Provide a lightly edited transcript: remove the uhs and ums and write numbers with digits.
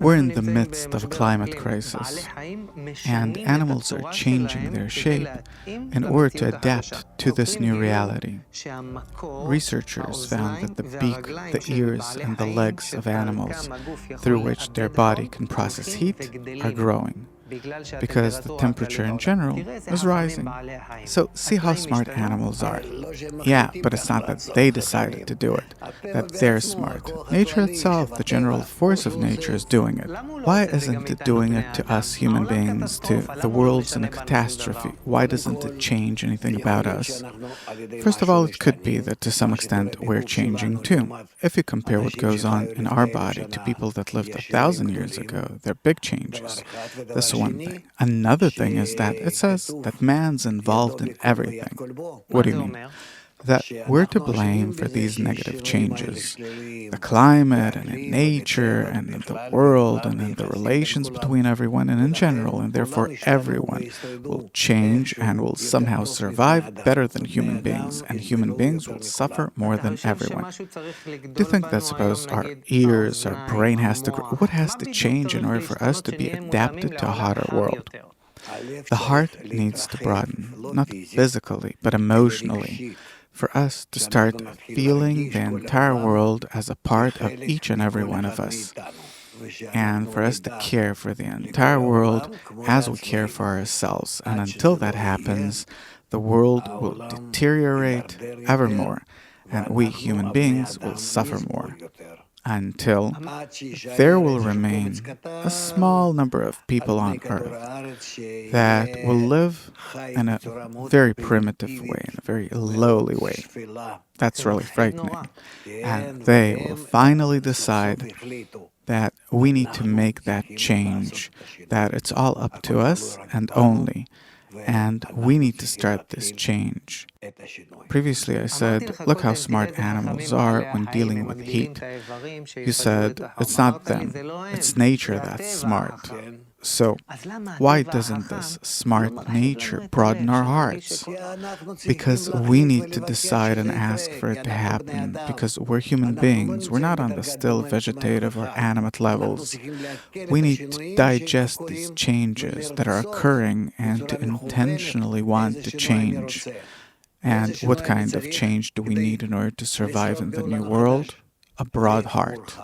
We're in the midst of a climate crisis, and animals are changing their shape in order to adapt to this new reality. Researchers found that the beak, the ears, and the legs of animals through which their body can process heat are growing, because the temperature in general is rising. So see how smart animals are. Yeah, but it's not that they decided to do it, that they're smart. Nature itself, the general force of nature, is doing it. Why isn't it doing it to us human beings, to the world's in a catastrophe? Why doesn't it change anything about us? First of all, it could be that to some extent we're changing too. If you compare what goes on in our body to people that lived 1,000 years ago, they're big changes. That's one thing. Another thing is that it says that man's involved in everything. What do you mean? That we're to blame for these negative changes. The climate and in nature and in the world and in the relations between everyone and in general, and therefore everyone will change and will somehow survive better than human beings, and human beings will suffer more than everyone. Do you think that suppose our ears, our brain has to grow? What has to change in order for us to be adapted to a hotter world? The heart needs to broaden, not physically, but emotionally, for us to start feeling the entire world as a part of each and every one of us, and for us to care for the entire world as we care for ourselves. And until that happens, the world will deteriorate ever more, and we human beings will suffer more, until there will remain a small number of people on earth that will live in a very primitive way, in a very lowly way. That's really frightening. And they will finally decide that we need to make that change, that it's all up to us and only, and we need to start this change. Previously I said, look how smart animals are when dealing with heat. You said, it's not them, it's nature that's smart. So, why doesn't this smart nature broaden our hearts? Because we need to decide and ask for it to happen, because we're human beings. We're not on the still vegetative or animate levels. We need to digest these changes that are occurring and to intentionally want to change. And what kind of change do we need in order to survive in the new world? A broad heart.